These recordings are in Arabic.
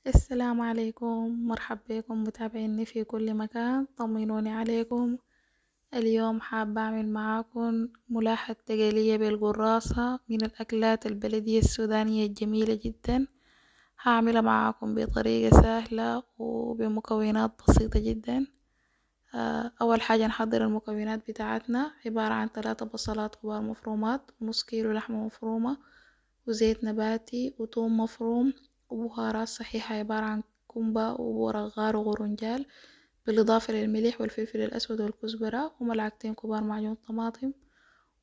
السلام عليكم، مرحب بكم متابعيني في كل مكان. طمنوني عليكم. اليوم حابة أعمل معاكم ملاحة تقلية بالقراصة من الأكلات البلدية السودانية الجميلة جدا. هعملها معاكم بطريقة سهلة وبمكونات بسيطة جدا. أول حاجة نحضر المكونات بتاعتنا، عبارة عن 3 بصلات كبار مفرومات، ونص كيلو لحمة مفرومة، وزيت نباتي، وثوم مفروم، وبهارات صحيحة عبارة عن كومبا وورق غار وغرنجال، بالإضافة للملح والفلفل الأسود والكزبرة، وملعقتين كبار معجون طماطم،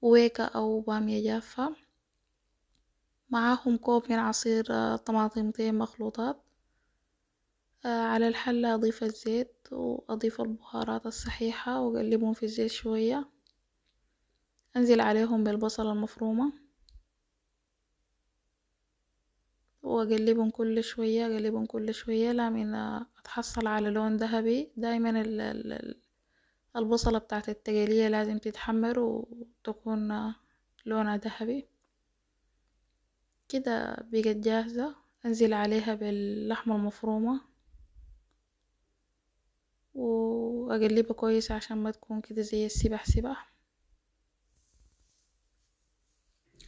وويكا أو بامية جافة. معاهم كوب من عصير طماطمتين مخلوطات. على الحلة أضيف الزيت وأضيف البهارات الصحيحة وأقلبهم في الزيت شوية. أنزل عليهم بالبصلة المفرومة واقلبهم كل شوية، اقلبهم كل شوية لمن اتحصل على لون ذهبي. دايما البصلة بتاعت التقلية لازم تتحمر وتكون لونها ذهبي. كده بقت جاهزة. انزل عليها باللحمة المفرومة واقلبها كويس عشان ما تكون كده زي السبح سبح.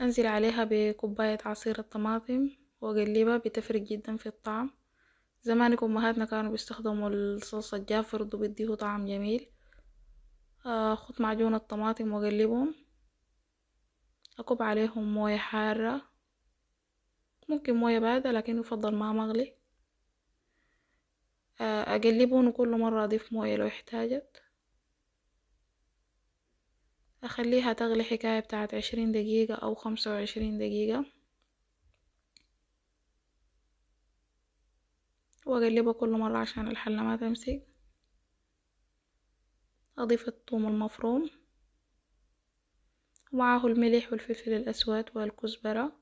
انزل عليها بكوباية عصير الطماطم واقلبها، بتفرق جدا في الطعم. زمان أمهاتنا كانوا بيستخدموا الصلصة الجافة برضو بيديه طعم جميل. أخد معجون الطماطم وأقلبهم، أكب عليهم موية حارة، ممكن موية باردة لكن يفضل ما مغلي. أقلبهم وكل مرة أضيف موية لو احتاجت. أخليها تغلي حكاية بتاعت 20 دقيقة أو 25 دقيقة، وأقلبها كل مرة عشان الحلة ما تمسك. أضيف الثوم المفروم ومعاه الملح والفلفل الأسود والكزبرة.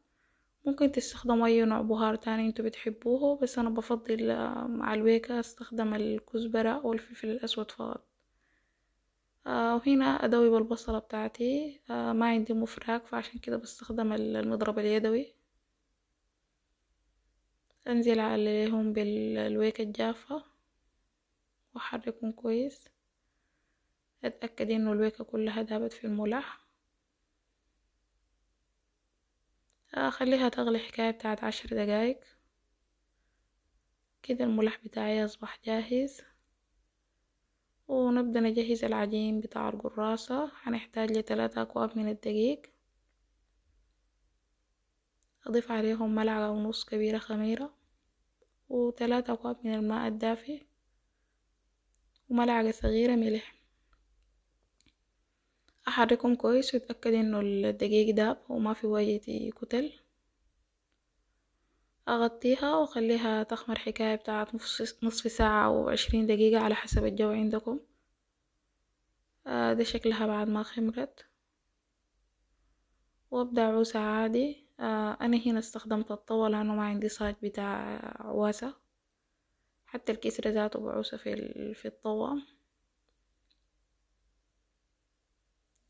ممكن تستخدموا أي نوع بهار تاني انتوا بتحبوه، بس أنا بفضل مع الويكا استخدم الكزبرة والفلفل الأسود فقط. وهنا أدوب البصلة بتاعتي. ما عندي مفراك فعشان كده بستخدم المضرب اليدوي. أنزل عليهم بالويكا الجافة وأحركهم كويس. أتأكد إنه الويكا كلها دابت في الملح. أخليها تغلي حكاية بتاعت 10 دقايق. كده الملح بتاعي أصبح جاهز، ونبدأ نجهز العجين بتاع القراصة. هنحتاج ل3 أكواب من الدقيق. أضيف عليهم ملعقة ونص كبيرة خميرة، و3 أكواب من الماء الدافي، وملعقة صغيرة ملح. أحركهم كويس وأتأكد إنه الدقيق داب وما في أي كتل. أغطيها وأخليها تخمر حكاية بتاعت نصف ساعة أو 20 دقيقة على حسب الجو عندكم. ده شكلها بعد ما خمرت. وأبدأ عوسة عادي. أنا هنا استخدمت الطاولة لأنه ما عندي صاج بتاع عواسة. حتى الكسرة ذاته بعوسة في الطاوة.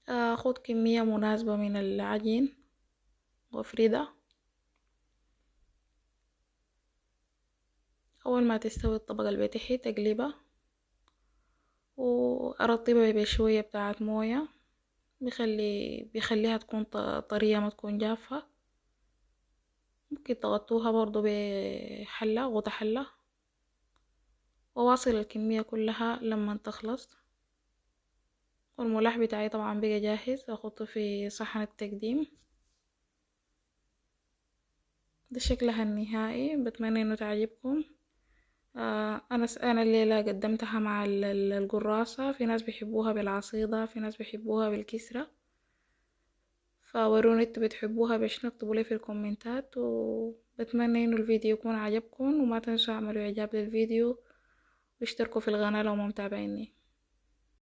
أخد كمية مناسبة من العجين وأفردها. أول ما تستوي الطبقة اللي بتحت أقلبها وأرطبها بشوية بتاعت موية، بيخليها تكون طرية ما تكون جافة. ممكن تغطوها برضو بحلة غطا حلة، وواصل الكمية كلها لما تخلص. والملاح بتاعي طبعا بقى جاهز. أحطه في صحن التقديم. ده شكلها النهائي. بتمنى انه تعجبكم. انا الليلة قدمتها مع القراصة. في ناس بيحبوها بالعصيدة، في ناس بيحبوها بالكسرة. فوروني انتوا بتحبوها بشنو، اكتبوا لي في الكومنتات. وبتمنى انه الفيديو يكون عجبكم، وما تنسوا اعملوا اعجاب للفيديو واشتركوا في القناة لو ما متابعيني.